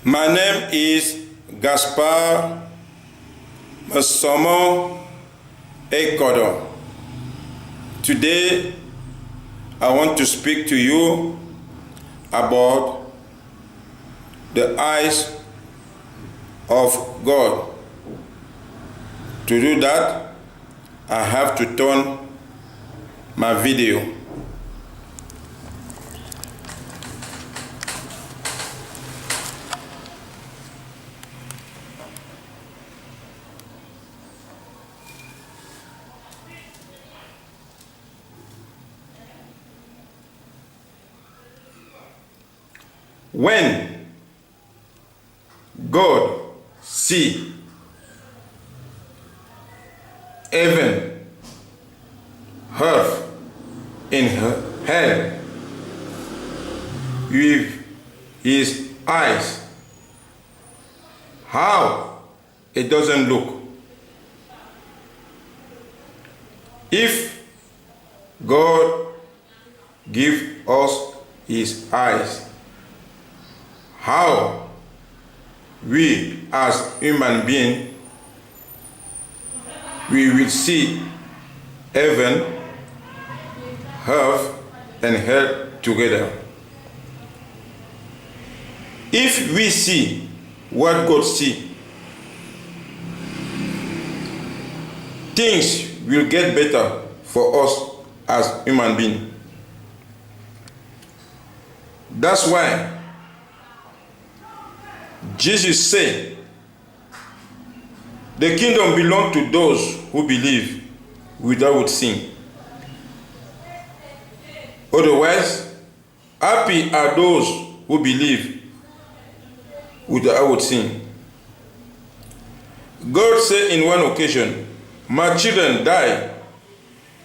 My name is Gaspar Masomo Ekodo. Today, I want to speak to you about the eyes of God. To do that, I have to turn my video. When God see heaven, earth, in hell with his eyes, how it doesn't look? If God give us his eyes, how we as human beings we will see heaven, earth, and hell together? If we see what God sees, things will get better for us as human beings. That's why Jesus said, the kingdom belongs to those who believe without sin. Otherwise, happy are those who believe without sin. God said in one occasion, my children die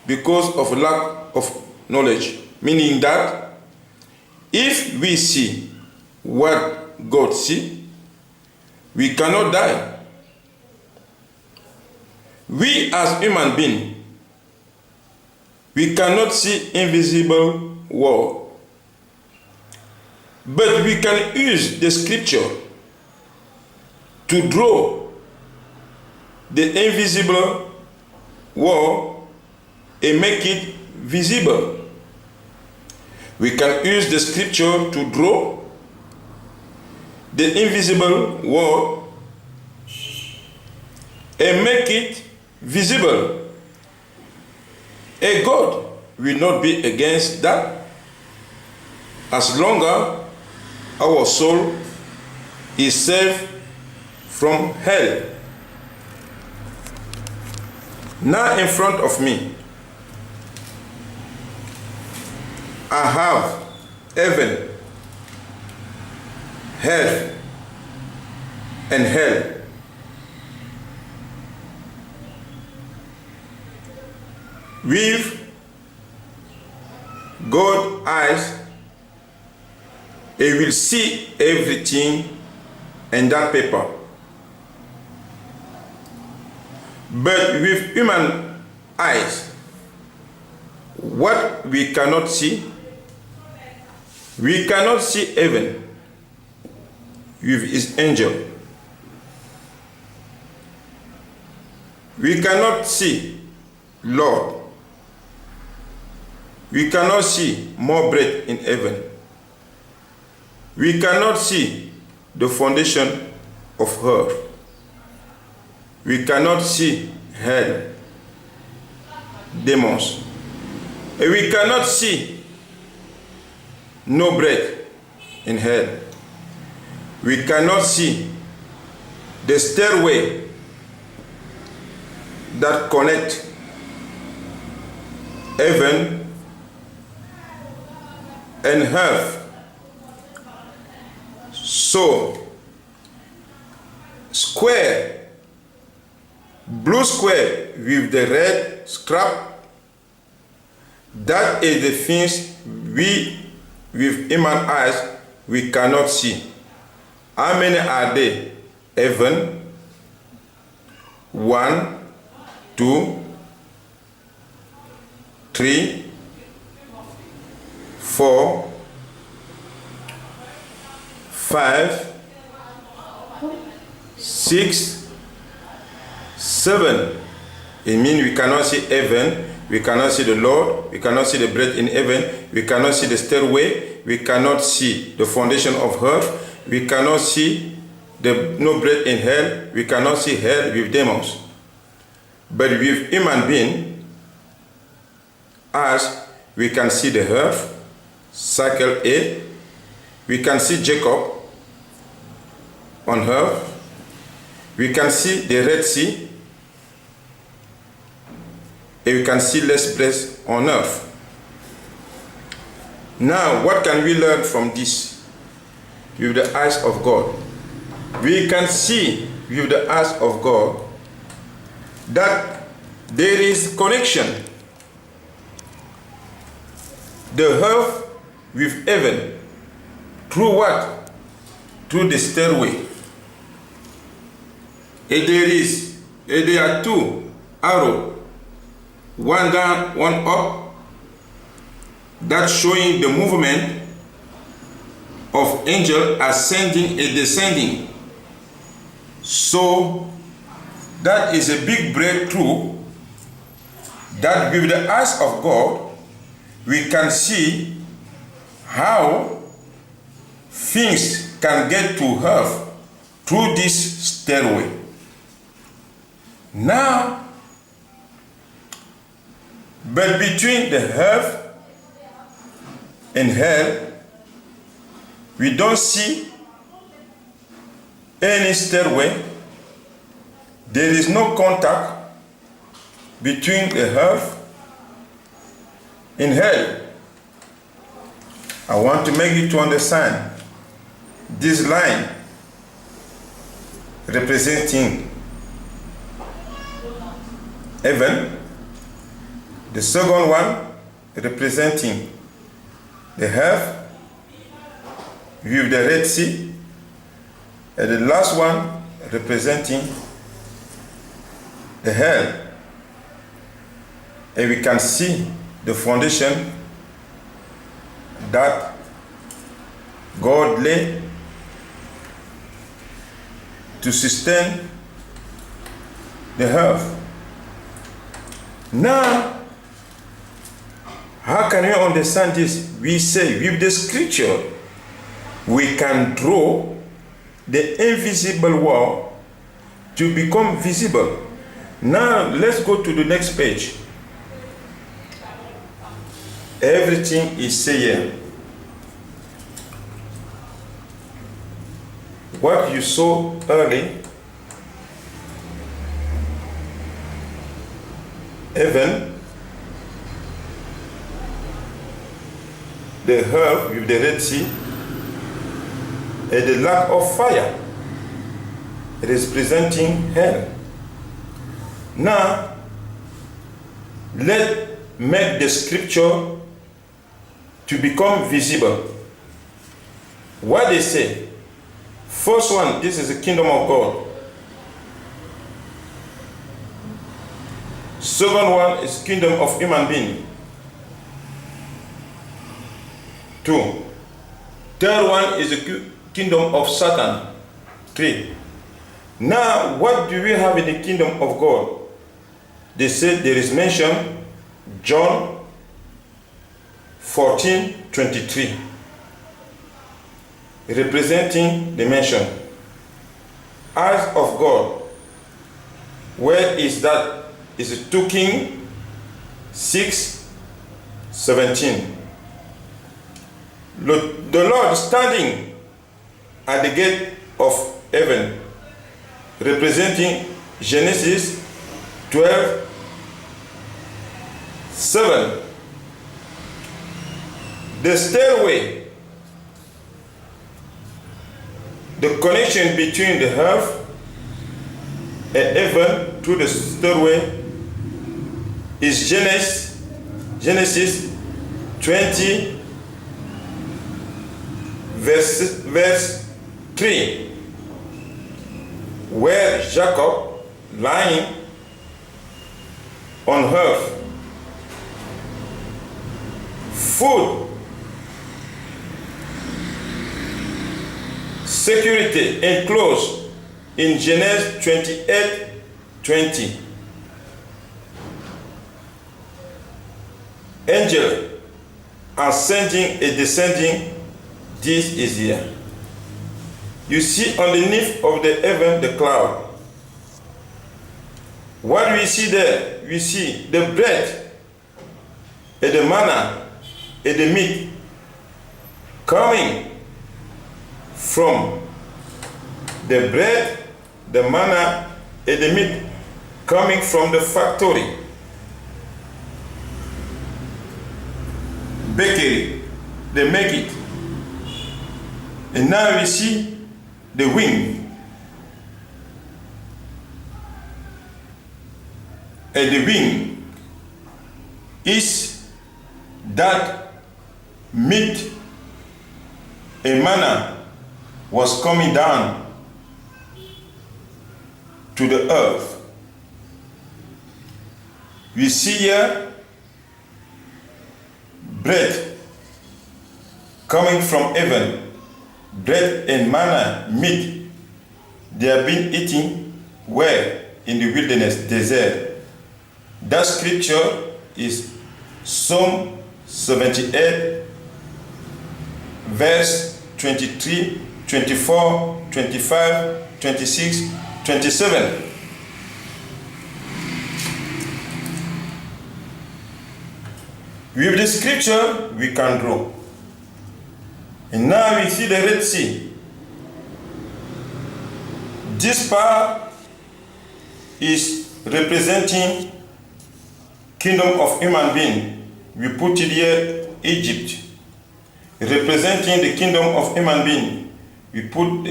because of lack of knowledge. Meaning that if we see what God sees, we cannot die. We as human beings, we cannot see invisible world, but we can use the scripture to draw the invisible world and make it visible. We can use the scripture to draw the invisible world and make it visible. And God will not be against that as long as our soul is saved from hell. Now in front of me, I have heaven, earth, and hell. With God's eyes, He will see everything in that paper. But with human eyes, what we cannot see, we cannot see heaven with his angel. We cannot see Lord. We cannot see more breath in heaven. We cannot see the foundation of earth. We cannot see hell, demons. And we cannot see no breath in hell. We cannot see the stairway that connect heaven and earth. So, square, blue square with the red strap, that is the things we, with human eyes, we cannot see. How many are they? Heaven, 1, 2, 3, 4, 5, 6, 7. It means we cannot see heaven, we cannot see the Lord, we cannot see the bread in heaven, we cannot see the stairway, we cannot see the foundation of earth, we cannot see no bread in hell, we cannot see hell with demons. But with human being, as we can see the earth, circle A, we can see Jacob on earth, we can see the Red Sea, and we can see less bread on earth. Now, what can we learn from this with the eyes of God? We can see with the eyes of God that there is connection. The earth with heaven. Through what? Through the stairway. And there are two arrows, one down, one up, that's showing the movement of angel ascending and descending. So that is a big breakthrough that with the eyes of God we can see how things can get to earth through this stairway. Now, but between the earth and hell, we don't see any stairway. There is no contact between the earth and hell. I want to make you to understand this line representing heaven, the second one representing the earth with the Red Sea, and the last one representing the hell. And we can see the foundation that God laid to sustain the earth. Now, how can we understand this? We say with the scripture we can draw the invisible world to become visible. Now let's go to the next page. Everything is said here. What you saw early, heaven, the earth with the Red Sea, and the lack of fire, it is presenting hell. Now, let's make the scripture to become visible. What they say? First one, this is the kingdom of God. Second one is kingdom of human being. 2. Third one is the kingdom of Satan. 3. Now, what do we have in the kingdom of God? They said there is mention John 14:23, representing the mention. Eyes of God. Where is that? Is it 2 Kings 6:17. The Lord standing at the gate of heaven, representing Genesis 12:7. The stairway, the connection between the earth and heaven through the stairway is Genesis 20 verse 3, where Jacob lying on earth, food, security and clothes in Genesis 28:20. Angel ascending and descending, this is here. You see underneath of the heaven the cloud. What do we see there? We see the bread and the manna and the meat coming from the bread, the manna and the meat coming from the factory, bakery. They make it. And now we see the wing. And the wing is that meat and manna was coming down to the earth. We see here bread coming from heaven, bread and manna, meat. They have been eating where? In the wilderness, desert. That scripture is Psalm 78, verse 23, 24, 25, 26, 27. With the scripture, we can grow. And now we see the Red Sea. This part is representing kingdom of human being. We put it here, Egypt. Representing the kingdom of human being, we put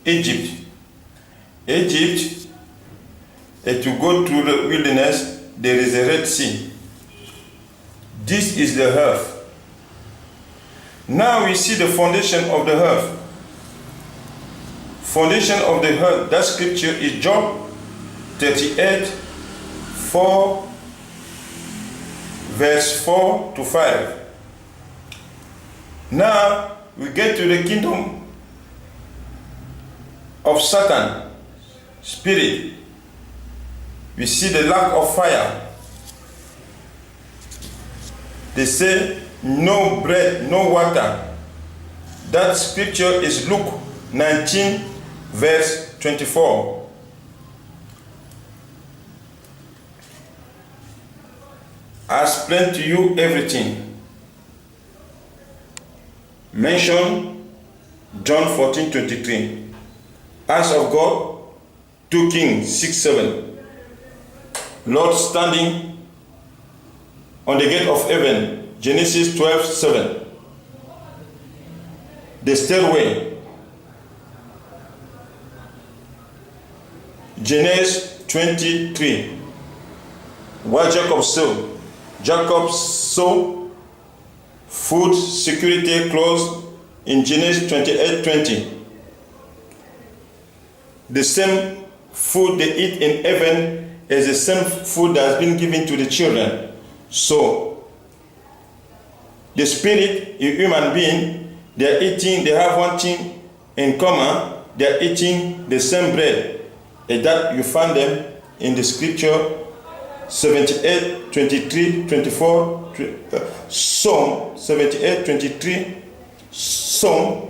Egypt. Egypt, and to go through the wilderness, there is a Red Sea. This is the earth. Now we see the foundation of the earth. Foundation of the earth, that scripture is Job 38, 4, verse 4 to 5. Now we get to the kingdom of Satan, spirit. We see the lack of fire. They say no bread, no water. That scripture is Luke 19, verse 24. I explain to you everything. Mention John 14:23. Acts of God, 2 Kings 6:7. Lord standing on the gate of heaven, Genesis 12:7. The stairway, Genesis 23. What Jacob saw. Jacob saw food, security, clothes in Genesis 28:20. The same food they eat in heaven is the same food that has been given to the children. So, the spirit, a human being, they are eating, they have one thing in common, they are eating the same bread. And that you find them in the scripture 78, 23, 24, Psalm 78, 23, Psalm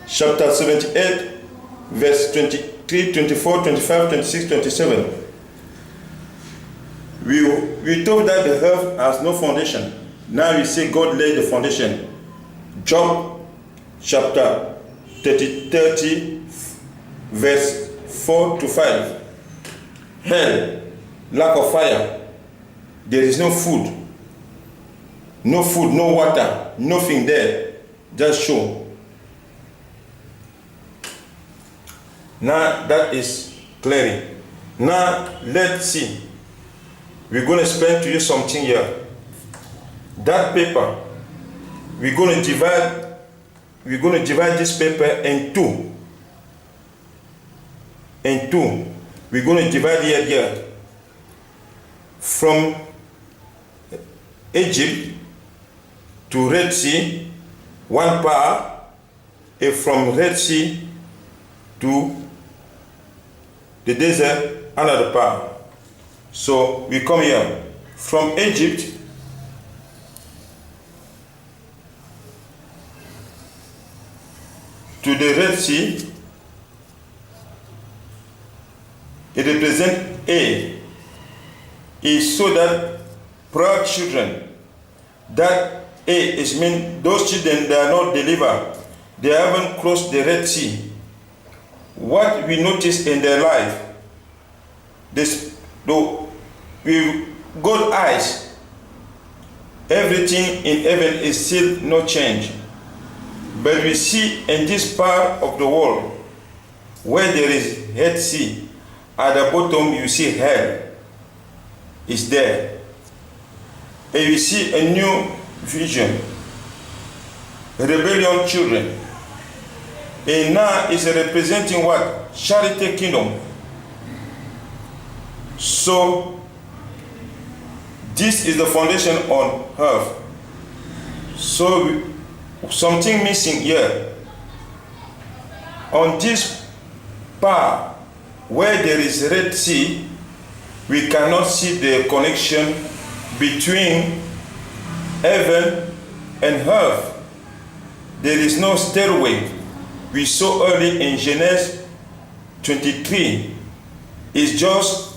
chapter 78, verse 23, 24, 25, 26, 27. We told that the earth has no foundation. Now we say God laid the foundation. Job chapter 30, verse 4 to 5. Hell, lack of fire. There is no food. No food, no water, nothing there. Just show. Now that is clear. Now let's see. We're going to explain to you something here. That paper, we're going to divide this paper in two. We're going to divide here. From Egypt to Red Sea, one part, and from Red Sea to the desert, another part. So we come here from Egypt to the Red Sea. It represents A. Is so that proud children, that A is mean those children that are not delivered, they haven't crossed the Red Sea. What we notice in their life, this, though with God's eyes, everything in heaven is still no change. But we see in this part of the world where there is Red Sea, at the bottom you see hell is there. And you see a new vision, rebellion children. And now it's representing what? Charity kingdom. So this is the foundation on earth. So something missing here. On this part where there is Red Sea, we cannot see the connection between heaven and earth. There is no stairway. We saw early in Genesis 23. It's just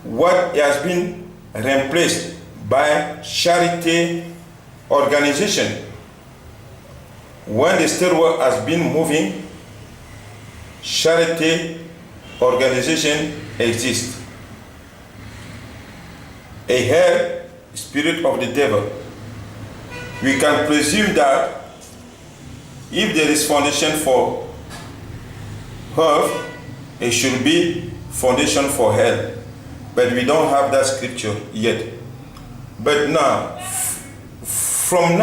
what has been replaced by charity organization. When the stairway has been moving, charity organization exists. A hell, spirit of the devil. We can presume that if there is foundation for earth, it should be foundation for hell. But we don't have that scripture yet. But now, from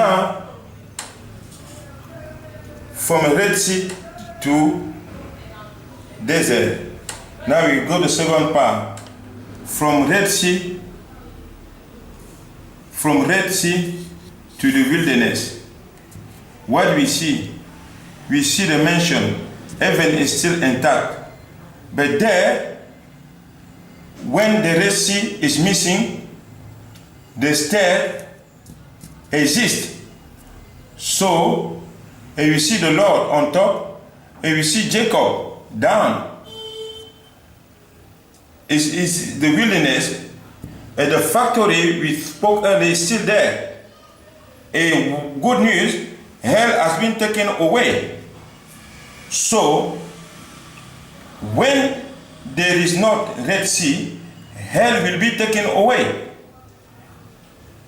Red Sea to desert. Now we go to the second part. From Red Sea to the wilderness. What we see? We see the mention, heaven is still intact. But there, when the Red Sea is missing, the stair exists. So, and you see the Lord on top, and you see Jacob down. Is the wilderness, and the factory we spoke earlier is still there. And good news, hell has been taken away. So, when there is not Red Sea, hell will be taken away.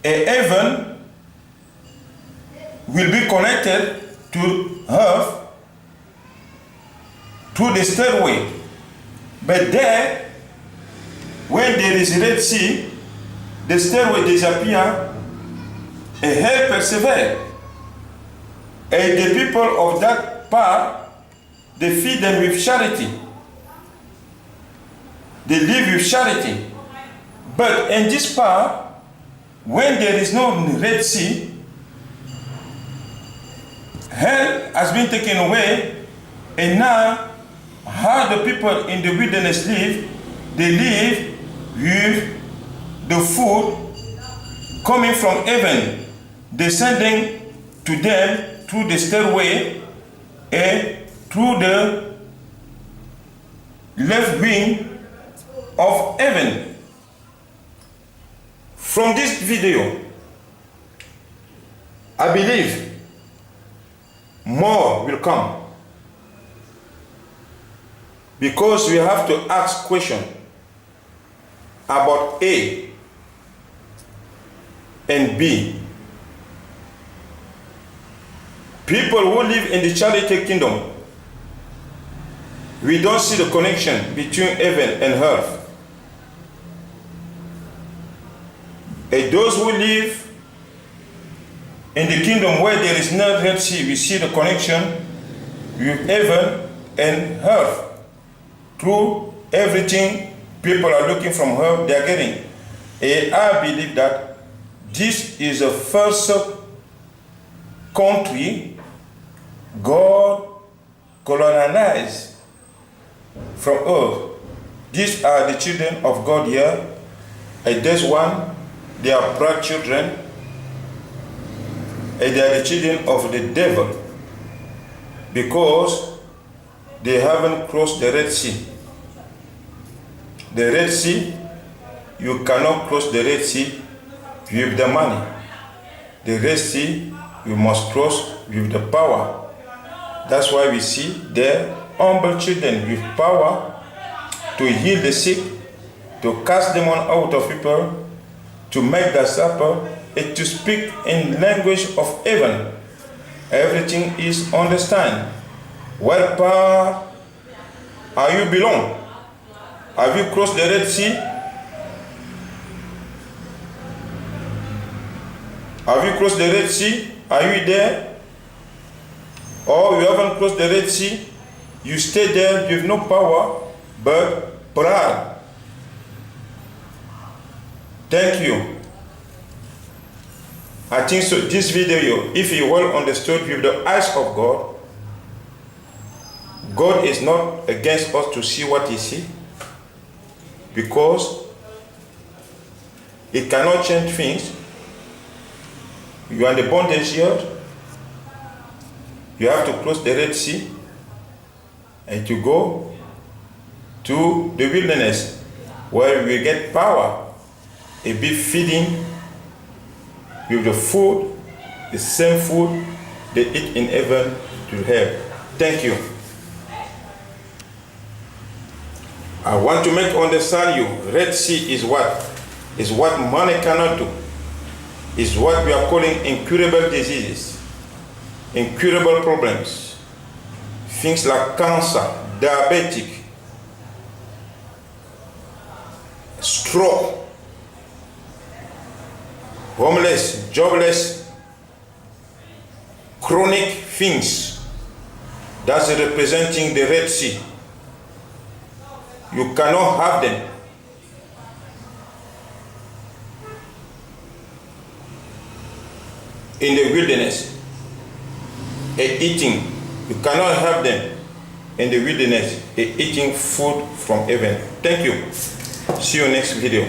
And heaven will be connected to earth through the stairway. But there, when there is Red Sea, the stairway disappears, and hell perseveres. And the people of that part, they feed them with charity. They live with charity. But in this part, when there is no Red Sea, hell has been taken away, and now how the people in the wilderness live, they live with the food coming from heaven, descending to them through the stairway and through the left wing of heaven. From this video, I believe more will come, because we have to ask questions about A and B. People who live in the charity kingdom, we don't see the connection between heaven and earth. And those who live in the kingdom where there is no Red Sea, we see the connection with heaven and earth. Through everything people are looking from earth, they are getting. And I believe that this is the first country God colonized from earth. These are the children of God here. And this one, they are proud children. And they are the children of the devil, because they haven't crossed the Red Sea. The Red Sea, you cannot cross the Red Sea with the money. The Red Sea, you must cross with the power. That's why we see there humble children with power to heal the sick, to cast demons out of people, to make the supper, and to speak in language of heaven. Everything is understand. What power are you belong? Have you crossed the Red Sea? Have you crossed the Red Sea? Are you there? Or you haven't crossed the Red Sea? You stay there with no power, but pride. Thank you. I think so this video, if you well understood with the eyes of God, God is not against us to see what he sees, because it cannot change things. You are in the bondage here. You have to cross the Red Sea and to go to the wilderness, where we get power, a big feeding with the food, the same food they eat in heaven to have. Thank you. I want to make understand you, Red Sea is what? Is what money cannot do. Is what we are calling incurable diseases, incurable problems. Things like cancer, diabetic, stroke, homeless, jobless, chronic things. That's representing the Red Sea. You cannot have them. In the wilderness, eating, you cannot have them in the wilderness, eating food from heaven. Thank you. See you next video.